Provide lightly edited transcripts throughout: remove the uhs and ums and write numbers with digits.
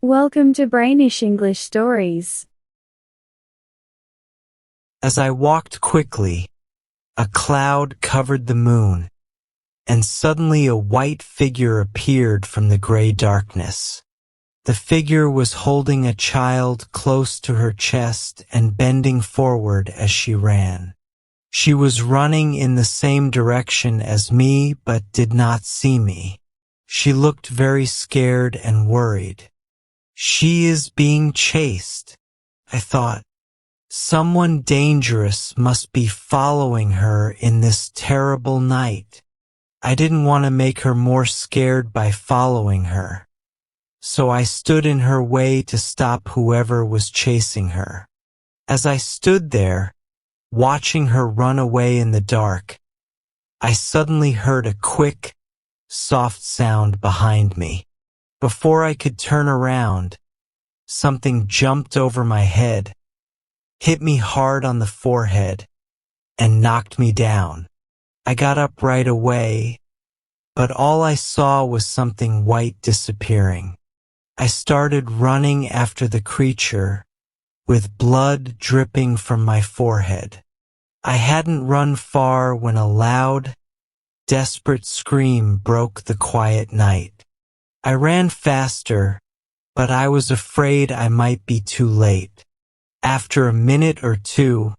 Welcome to Brainish English Stories. As I walked quickly, a cloud covered the moon, and suddenly a white figure appeared from the gray darkness. The figure was holding a child close to her chest and bending forward as she ran. She was running in the same direction as me but did not see me. She looked very scared and worried. She is being chased, I thought. Someone dangerous must be following her in this terrible night. I didn't want to make her more scared by following her, so I stood in her way to stop whoever was chasing her. As I stood there, watching her run away in the dark, I suddenly heard a quick, soft sound behind me. Before I could turn around, something jumped over my head, hit me hard on the forehead, and knocked me down. I got up right away, but all I saw was something white disappearing. I started running after the creature, with blood dripping from my forehead. I hadn't run far when a loud, desperate scream broke the quiet night. I ran faster, but I was afraid I might be too late. After a minute or two,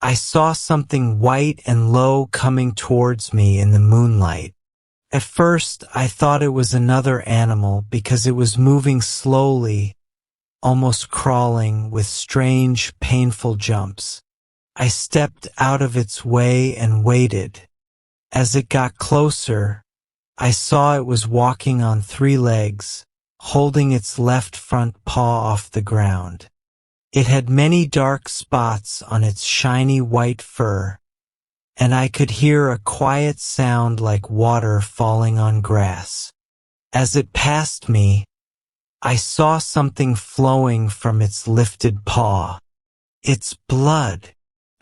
I saw something white and low coming towards me in the moonlight. At first, I thought it was another animal because it was moving slowly, almost crawling with strange, painful jumps. I stepped out of its way and waited. As it got closer, I saw it was walking on 3 legs, holding its left front paw off the ground. It had many dark spots on its shiny white fur, and I could hear a quiet sound like water falling on grass. As it passed me, I saw something flowing from its lifted paw. It's blood,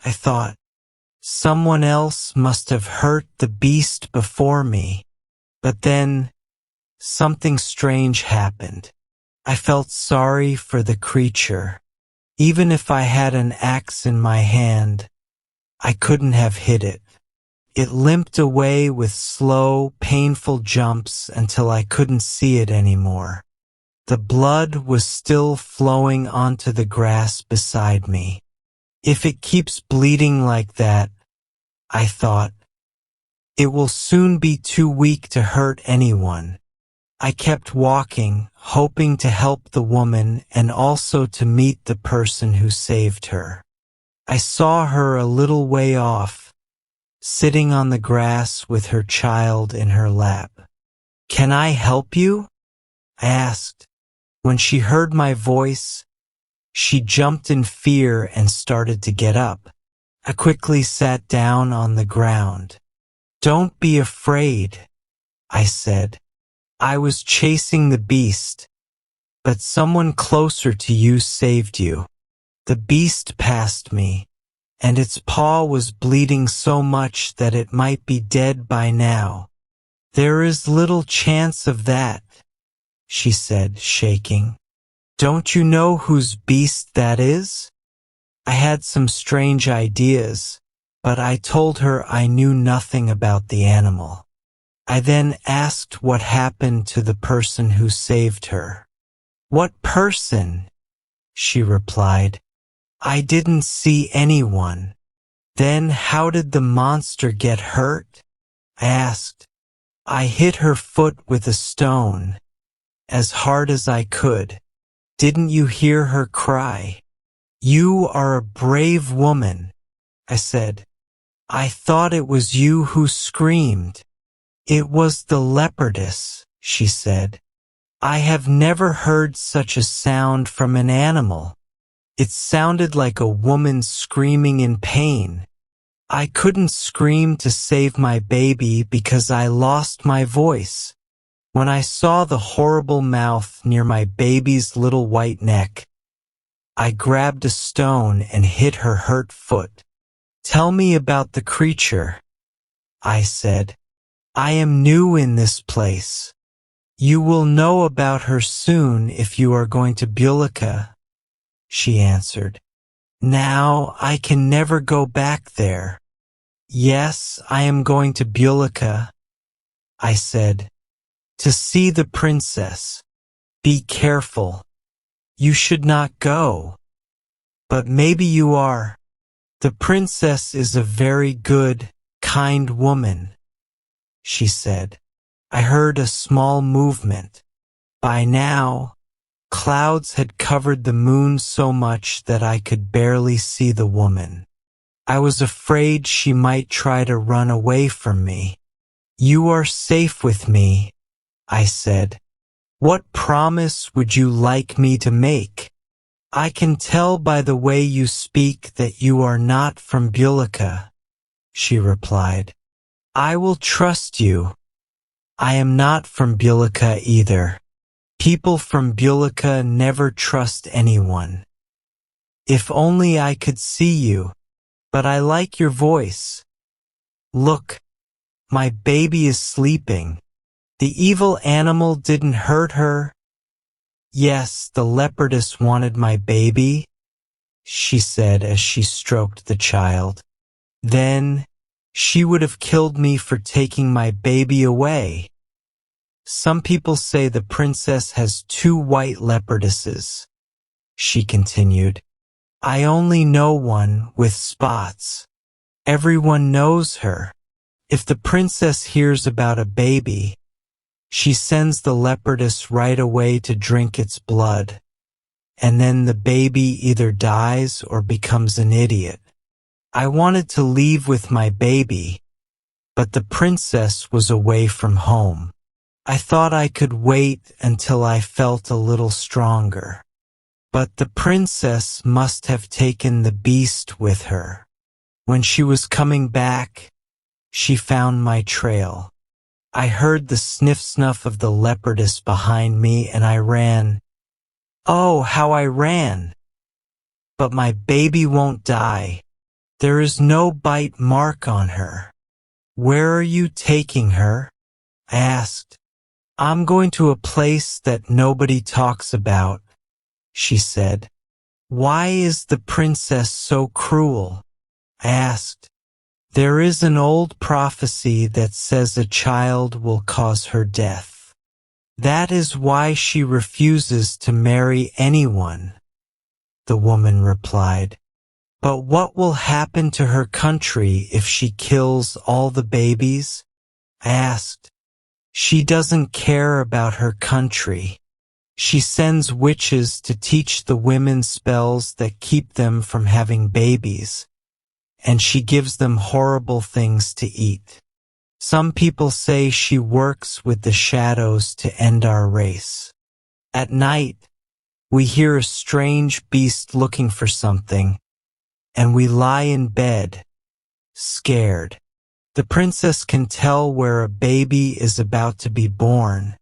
I thought. Someone else must have hurt the beast before me. But then, something strange happened. I felt sorry for the creature. Even if I had an axe in my hand, I couldn't have hit it. It limped away with slow, painful jumps until I couldn't see it anymore. The blood was still flowing onto the grass beside me. If it keeps bleeding like that, I thought, it will soon be too weak to hurt anyone. I kept walking, hoping to help the woman and also to meet the person who saved her. I saw her a little way off, sitting on the grass with her child in her lap. "Can I help you?" I asked. When she heard my voice, she jumped in fear and started to get up. I quickly sat down on the ground. "Don't be afraid," I said. "I was chasing the beast, but someone closer to you saved you." The beast passed me, and its paw was bleeding so much that it might be dead by now. "There is little chance of that," she said, shaking. "Don't you know whose beast that is?" I had some strange ideas, but I told her I knew nothing about the animal. I then asked what happened to the person who saved her. "What person?" she replied. "I didn't see anyone." "Then how did the monster get hurt?" I asked. "I hit her foot with a stone, as hard as I could." "Didn't you hear her cry?" "You are a brave woman," I said. "I thought it was you who screamed." "It was the leopardess," she said. "I have never heard such a sound from an animal. It sounded like a woman screaming in pain. I couldn't scream to save my baby because I lost my voice. When I saw the horrible mouth near my baby's little white neck, I grabbed a stone and hit her hurt foot." "Tell me about the creature," I said. "I am new in this place." You will know about her soon if you are going to Bulika, she answered. Now I can never go back there. Yes, I am going to Bulika, I said, to see the princess. Be careful. You should not go. But maybe you are. The princess is a very good, kind woman, she said. I heard a small movement. By now, clouds had covered the moon so much that I could barely see the woman. I was afraid she might try to run away from me. You are safe with me, I said. What promise would you like me to make? I can tell by the way you speak that you are not from Bulika, she replied. I will trust you. I am not from Bulika either. People from Bulika never trust anyone. If only I could see you, but I like your voice. Look, my baby is sleeping. The evil animal didn't hurt her. Yes, the leopardess wanted my baby, she said as she stroked the child. Then, she would have killed me for taking my baby away. Some people say the princess has 2 white leopardesses, she continued. I only know one with spots. Everyone knows her. If the princess hears about a baby, she sends the leopardess right away to drink its blood, and then the baby either dies or becomes an idiot. I wanted to leave with my baby, but the princess was away from home. I thought I could wait until I felt a little stronger. But the princess must have taken the beast with her. When she was coming back, she found my trail. I heard the sniff-snuff of the leopardess behind me and I ran. Oh, how I ran! But my baby won't die. There is no bite mark on her. Where are you taking her? I asked. I'm going to a place that nobody talks about, she said. Why is the princess so cruel? I asked. There is an old prophecy that says a child will cause her death. That is why she refuses to marry anyone, the woman replied. But what will happen to her country if she kills all the babies? I asked. She doesn't care about her country. She sends witches to teach the women spells that keep them from having babies, and she gives them horrible things to eat. Some people say she works with the shadows to end our race. At night, we hear a strange beast looking for something, and we lie in bed, scared. The princess can tell where a baby is about to be born,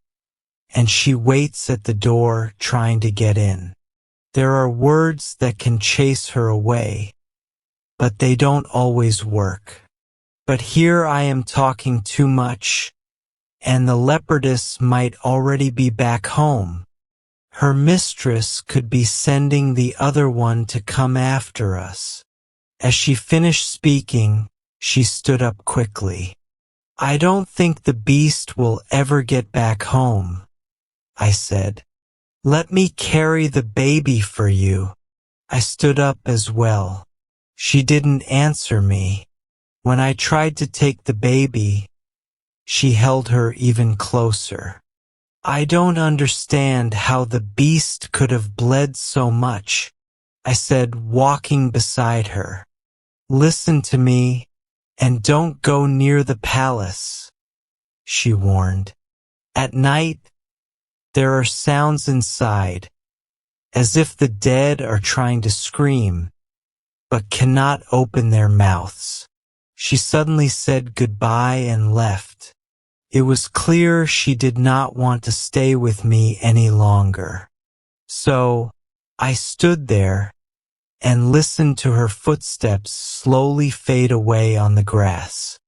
and she waits at the door trying to get in. There are words that can chase her away, but they don't always work. But here I am talking too much, and the leopardess might already be back home. Her mistress could be sending the other one to come after us. As she finished speaking, she stood up quickly. I don't think the beast will ever get back home, I said. Let me carry the baby for you. I stood up as well. She didn't answer me. When I tried to take the baby, she held her even closer. I don't understand how the beast could have bled so much, I said, walking beside her. Listen to me, and don't go near the palace, she warned. At night, there are sounds inside, as if the dead are trying to scream, but cannot open their mouths. She suddenly said goodbye and left. It was clear she did not want to stay with me any longer. So, I stood there and listened to her footsteps slowly fade away on the grass.